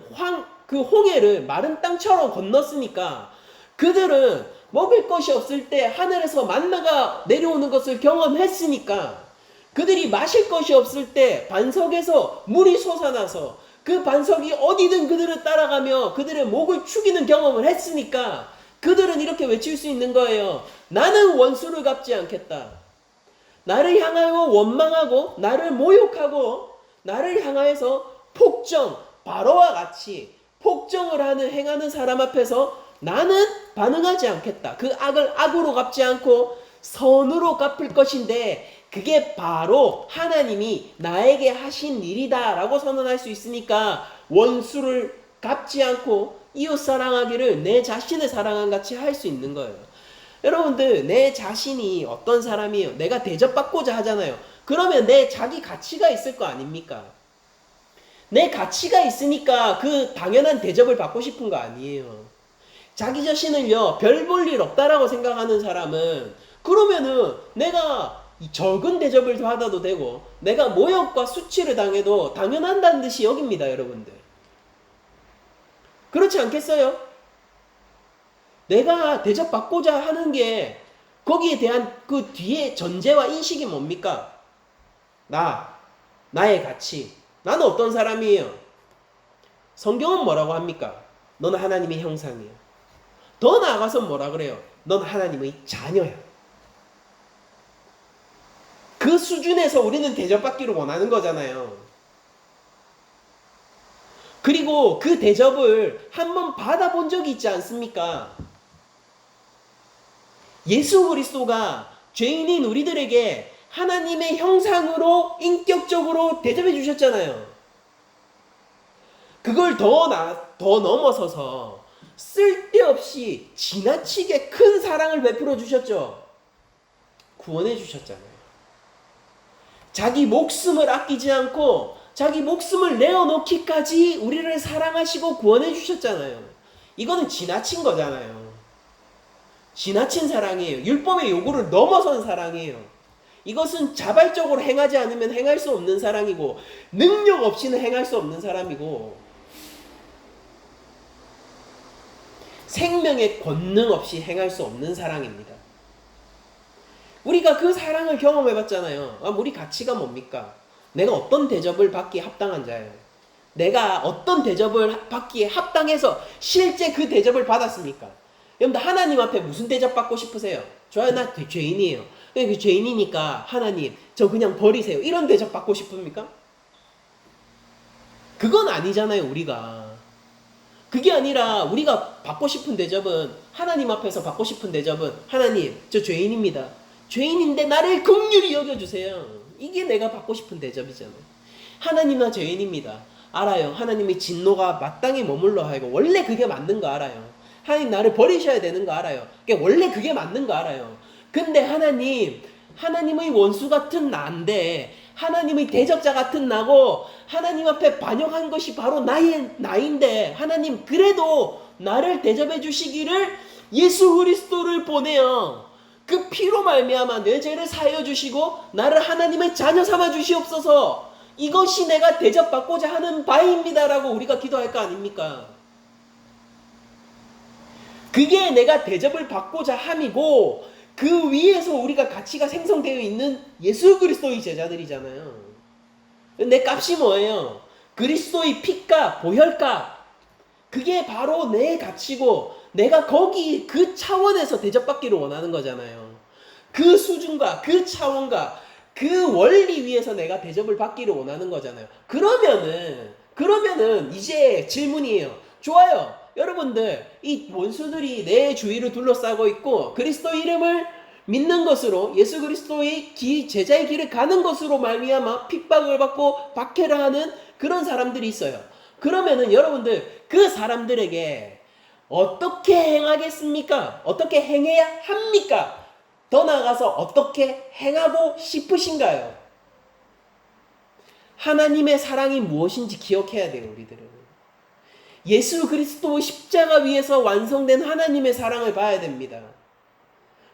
그 홍해를 마른 땅처럼 건넜으니까, 그들은 먹을 것이 없을 때 하늘에서 만나가 내려오는 것을 경험했으니까, 그들이 마실 것이 없을 때 반석에서 물이 솟아나서 그 반석이 어디든 그들을 따라가며 그들의 목을 축이는 경험을 했으니까, 그들은 이렇게 외칠 수 있는 거예요. 나는 원수를 갚지 않겠다. 나를 향하여 원망하고 나를 모욕하고 나를 향하여서 폭정, 바로와 같이 폭정을 행하는 사람 앞에서 나는 반응하지 않겠다. 그 악을 악으로 갚지 않고 선으로 갚을 것인데, 그게 바로 하나님이 나에게 하신 일이다 라고 선언할 수 있으니까 원수를 갚지 않고 이웃 사랑하기를 내 자신을 사랑한 같이 할 수 있는 거예요. 여러분들, 내 자신이 어떤 사람이에요? 내가 대접받고자 하잖아요. 그러면 내 자기 가치가 있을 거 아닙니까? 내 가치가 있으니까 그 당연한 대접을 받고 싶은 거 아니에요. 자기 자신을요, 별 볼 일 없다라고 생각하는 사람은, 그러면은 내가 적은 대접을 받아도 되고 내가 모욕과 수치를 당해도 당연한다는 듯이 여깁니다, 여러분들. 그렇지 않겠어요? 내가 대접받고자 하는 게, 거기에 대한 그 뒤에 전제와 인식이 뭡니까? 나의 가치. 나는 어떤 사람이에요? 성경은 뭐라고 합니까? 너는 하나님의 형상이야. 더 나아가서 뭐라 그래요? 넌 하나님의 자녀야. 그 수준에서 우리는 대접받기를 원하는 거잖아요. 그리고 그 대접을 한번 받아본 적이 있지 않습니까? 예수 그리스도가 죄인인 우리들에게 하나님의 형상으로 인격적으로 대접해 주셨잖아요. 그걸 더 넘어서서 쓸데없이 지나치게 큰 사랑을 베풀어 주셨죠. 구원해 주셨잖아요. 자기 목숨을 아끼지 않고 자기 목숨을 내어놓기까지 우리를 사랑하시고 구원해 주셨잖아요. 이거는 지나친 거잖아요. 지나친 사랑이에요. 율법의 요구를 넘어선 사랑이에요. 이것은 자발적으로 행하지 않으면 행할 수 없는 사랑이고, 능력 없이는 행할 수 없는 사람이고, 생명의 권능 없이 행할 수 없는 사랑입니다. 우리가 그 사랑을 경험해봤잖아요. 우리 가치가 뭡니까? 내가 어떤 대접을 받기에 합당한 자예요. 내가 어떤 대접을 받기에 합당해서 실제 그 대접을 받았습니까? 여러분들, 하나님 앞에 무슨 대접 받고 싶으세요? 좋아요, 나 죄인이에요. 그 죄인이니까 하나님 저 그냥 버리세요. 이런 대접 받고 싶습니까? 그건 아니잖아요. 우리가 그게 아니라, 우리가 받고 싶은 대접은, 하나님 앞에서 받고 싶은 대접은, 하나님 저 죄인입니다. 죄인인데 나를 긍휼히 여겨주세요. 이게 내가 받고 싶은 대접이잖아요. 하나님 나 죄인입니다. 알아요. 하나님의 진노가 마땅히 머물러 하고 원래 그게 맞는 거 알아요. 하나님 나를 버리셔야 되는 거 알아요. 원래 그게 맞는 거 알아요. 근데 하나님의 원수 같은 나인데, 하나님의 대적자 같은 나고, 하나님 앞에 반역한 것이 바로 나인데, 하나님 그래도 나를 대접해 주시기를 예수 그리스도를 보내어 그 피로 말미암아 내 죄를 사하여 주시고 나를 하나님의 자녀 삼아 주시옵소서. 이것이 내가 대접받고자 하는 바입니다라고 우리가 기도할 거 아닙니까? 그게 내가 대접을 받고자 함이고, 그 위에서 우리가 가치가 생성되어 있는 예수 그리스도의 제자들이잖아요. 내 값이 뭐예요? 그리스도의 피값, 보혈값. 그게 바로 내 가치고 내가 거기 그 차원에서 대접받기를 원하는 거잖아요. 그 수준과 그 차원과 그 원리 위에서 내가 대접을 받기를 원하는 거잖아요. 그러면은 이제 질문이에요. 좋아요. 여러분들, 이 원수들이 내 주위를 둘러싸고 있고 그리스도 이름을 믿는 것으로 예수 그리스도의 제자의 길을 가는 것으로 말미암아 핍박을 받고 박해를 하는 그런 사람들이 있어요. 그러면은 여러분들 그 사람들에게 어떻게 행하겠습니까? 어떻게 행해야 합니까? 더 나아가서 어떻게 행하고 싶으신가요? 하나님의 사랑이 무엇인지 기억해야 돼요, 우리들은. 예수 그리스도 십자가 위에서 완성된 하나님의 사랑을 봐야 됩니다.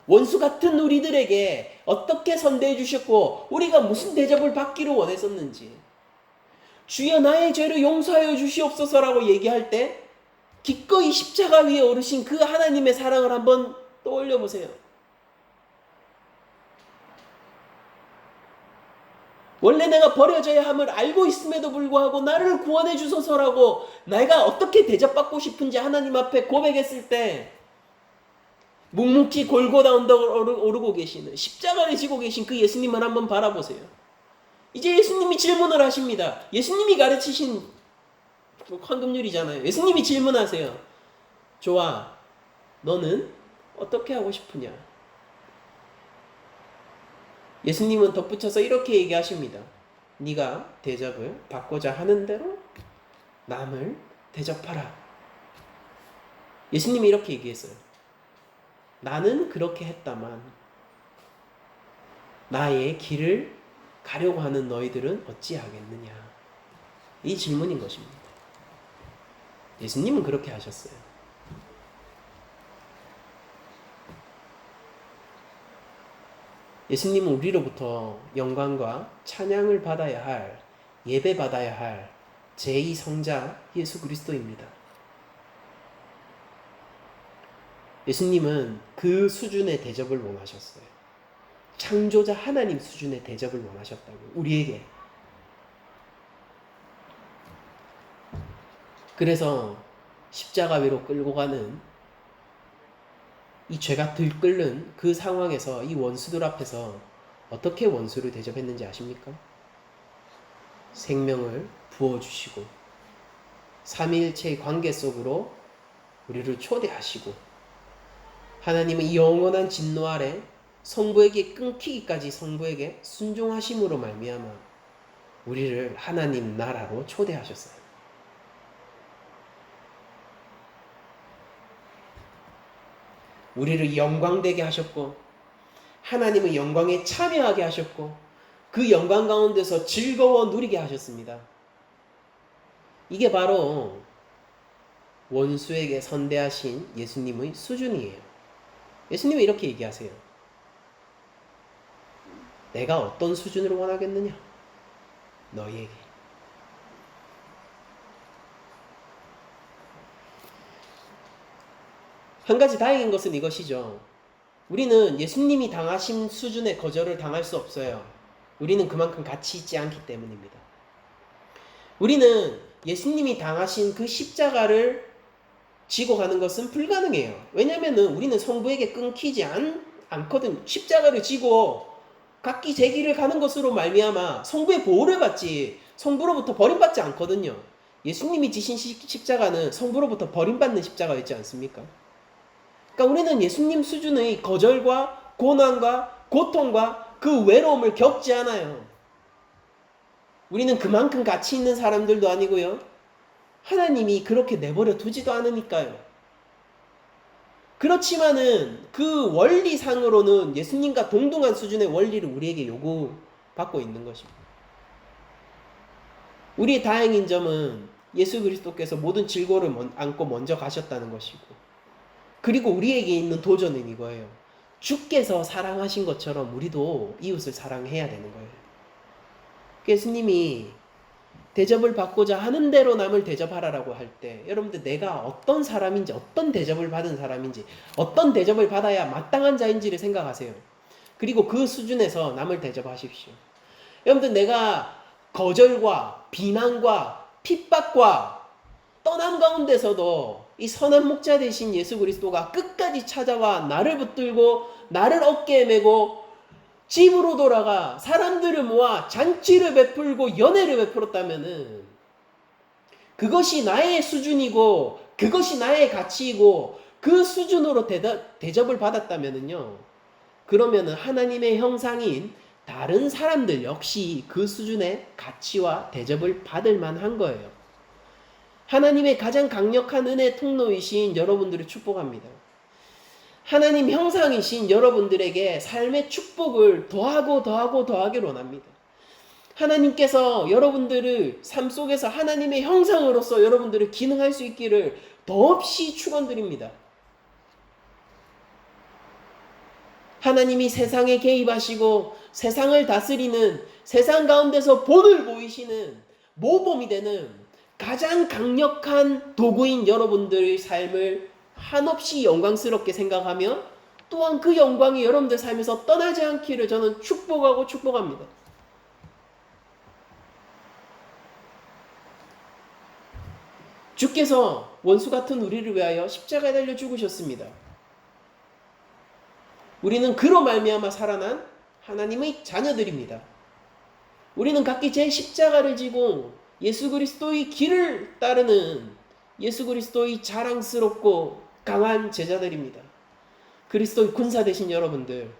원수 같은 우리들에게 어떻게 선대해 주셨고 우리가 무슨 대접을 받기를 원했었는지, 주여 나의 죄를 용서하여 주시옵소서라고 얘기할 때 기꺼이 십자가 위에 오르신 그 하나님의 사랑을 한번 떠올려 보세요. 원래 내가 버려져야 함을 알고 있음에도 불구하고 나를 구원해 주소서라고 내가 어떻게 대접받고 싶은지 하나님 앞에 고백했을 때 묵묵히 골고다 언덕을 오르고 계시는, 십자가를 지고 계신 그 예수님을 한번 바라보세요. 이제 예수님이 질문을 하십니다. 예수님이 가르치신 황금률이잖아요. 예수님이 질문하세요. 좋아, 너는 어떻게 하고 싶으냐? 예수님은 덧붙여서 이렇게 얘기하십니다. 네가 대접을 받고자 하는 대로 남을 대접하라. 예수님이 이렇게 얘기했어요. 나는 그렇게 했다만 나의 길을 가려고 하는 너희들은 어찌하겠느냐? 이 질문인 것입니다. 예수님은 그렇게 하셨어요. 예수님은 우리로부터 영광과 찬양을 받아야 할, 예배 받아야 할 제2성자 예수 그리스도입니다. 예수님은 그 수준의 대접을 원하셨어요. 창조자 하나님 수준의 대접을 원하셨다고요. 우리에게. 그래서 십자가 위로 끌고 가는 이 죄가 들끓는 그 상황에서 이 원수들 앞에서 어떻게 원수를 대접했는지 아십니까? 생명을 부어주시고 삼위일체의 관계 속으로 우리를 초대하시고 하나님은 영원한 진노 아래 성부에게 끊기기까지 성부에게 순종하심으로 말미암아 우리를 하나님 나라로 초대하셨어요. 우리를 영광되게 하셨고 하나님은 영광에 참여하게 하셨고 그 영광 가운데서 즐거워 누리게 하셨습니다. 이게 바로 원수에게 선대하신 예수님의 수준이에요. 예수님은 이렇게 얘기하세요. 내가 어떤 수준을 원하겠느냐? 너희에게. 한 가지 다행인 것은 이것이죠. 우리는 예수님이 당하신 수준의 거절을 당할 수 없어요. 우리는 그만큼 가치 있지 않기 때문입니다. 우리는 예수님이 당하신 그 십자가를 지고 가는 것은 불가능해요. 왜냐하면 우리는 성부에게 끊기지 않거든. 십자가를 지고 각기 제 길을 가는 것으로 말미암아 성부의 보호를 받지 성부로부터 버림받지 않거든요. 예수님이 지신 십자가는 성부로부터 버림받는 십자가였지 않습니까? 그러니까 우리는 예수님 수준의 거절과 고난과 고통과 그 외로움을 겪지 않아요. 우리는 그만큼 가치 있는 사람들도 아니고요. 하나님이 그렇게 내버려 두지도 않으니까요. 그렇지만은 그 원리상으로는 예수님과 동등한 수준의 원리를 우리에게 요구받고 있는 것입니다. 우리의 다행인 점은 예수 그리스도께서 모든 질고를 안고 먼저 가셨다는 것이고, 그리고 우리에게 있는 도전은 이거예요. 주께서 사랑하신 것처럼 우리도 이웃을 사랑해야 되는 거예요. 예수님이 대접을 받고자 하는 대로 남을 대접하라라고 할 때 여러분들 내가 어떤 사람인지, 어떤 대접을 받은 사람인지, 어떤 대접을 받아야 마땅한 자인지를 생각하세요. 그리고 그 수준에서 남을 대접하십시오. 여러분들 내가 거절과 비난과 핍박과 떠남 가운데서도 이 선한 목자 되신 예수 그리스도가 끝까지 찾아와 나를 붙들고 나를 어깨에 메고 집으로 돌아가 사람들을 모아 잔치를 베풀고 연회를 베풀었다면은 그것이 나의 수준이고 그것이 나의 가치이고 그 수준으로 대접을 받았다면은요, 그러면은 하나님의 형상인 다른 사람들 역시 그 수준의 가치와 대접을 받을 만한 거예요. 하나님의 가장 강력한 은혜 통로이신 여러분들을 축복합니다. 하나님 형상이신 여러분들에게 삶의 축복을 더하기를 원합니다. 하나님께서 여러분들을 삶 속에서 하나님의 형상으로서 여러분들을 기능할 수 있기를 더없이 축원드립니다. 하나님이 세상에 개입하시고 세상을 다스리는, 세상 가운데서 본을 보이시는 모범이 되는 가장 강력한 도구인 여러분들의 삶을 한없이 영광스럽게 생각하며 또한 그 영광이 여러분들 삶에서 떠나지 않기를 저는 축복합니다. 주께서 원수 같은 우리를 위하여 십자가에 달려 죽으셨습니다. 우리는 그로 말미암아 살아난 하나님의 자녀들입니다. 우리는 각기 제 십자가를 지고 예수 그리스도의 길을 따르는 예수 그리스도의 자랑스럽고 강한 제자들입니다. 그리스도의 군사 되신 여러분들,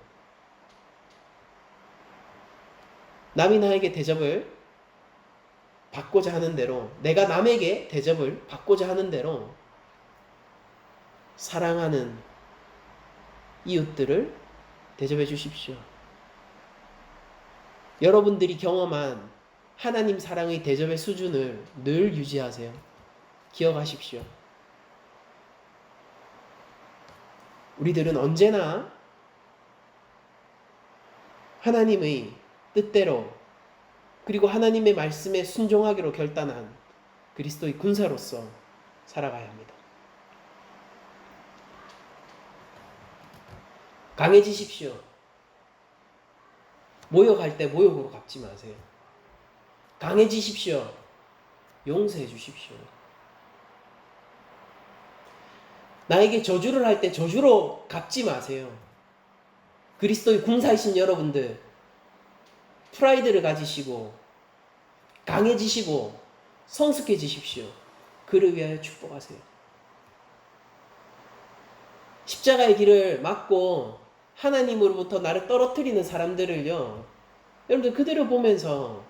남이 나에게 대접을 받고자 하는 대로, 내가 남에게 대접을 받고자 하는 대로 사랑하는 이웃들을 대접해 주십시오. 여러분들이 경험한 하나님 사랑의 대접의 수준을 늘 유지하세요. 기억하십시오. 우리들은 언제나 하나님의 뜻대로 그리고 하나님의 말씀에 순종하기로 결단한 그리스도의 군사로서 살아가야 합니다. 강해지십시오. 모욕할 때 모욕으로 갚지 마세요. 강해지십시오. 용서해 주십시오. 나에게 저주를 할 때 저주로 갚지 마세요. 그리스도의 군사이신 여러분들, 프라이드를 가지시고 강해지시고 성숙해지십시오. 그를 위하여 축복하세요. 십자가의 길을 막고 하나님으로부터 나를 떨어뜨리는 사람들을요, 여러분들 그대로 보면서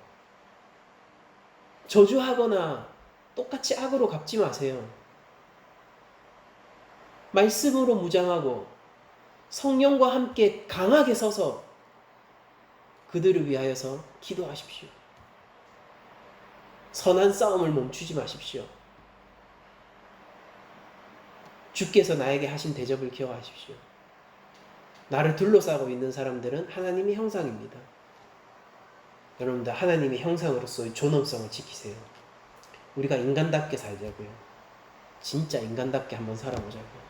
저주하거나 똑같이 악으로 갚지 마세요. 말씀으로 무장하고 성령과 함께 강하게 서서 그들을 위하여서 기도하십시오. 선한 싸움을 멈추지 마십시오. 주께서 나에게 하신 대접을 기억하십시오. 나를 둘러싸고 있는 사람들은 하나님의 형상입니다. 여러분들 하나님의 형상으로서의 존엄성을 지키세요. 우리가 인간답게 살자고요. 진짜 인간답게 한번 살아보자고요.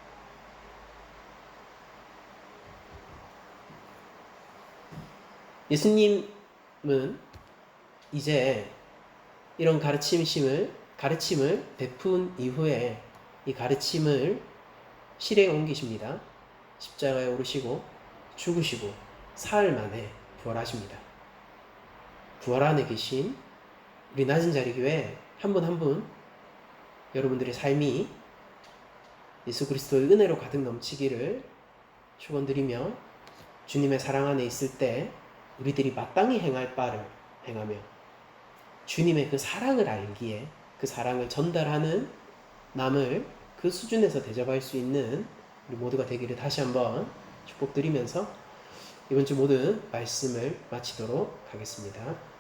예수님은 이제 이런 가르침을 베푼 이후에 이 가르침을 실행에 옮기십니다. 십자가에 오르시고 죽으시고 사흘 만에 부활하십니다. 부활 안에 계신 우리 낮은 자리 교회 한 분 한 분 여러분들의 삶이 예수 그리스도의 은혜로 가득 넘치기를 축원드리며, 주님의 사랑 안에 있을 때 우리들이 마땅히 행할 바를 행하며 주님의 그 사랑을 알기에 그 사랑을 전달하는 남을 그 수준에서 대접할 수 있는 우리 모두가 되기를 다시 한번 축복드리면서 이번 주 모든 말씀을 마치도록 하겠습니다.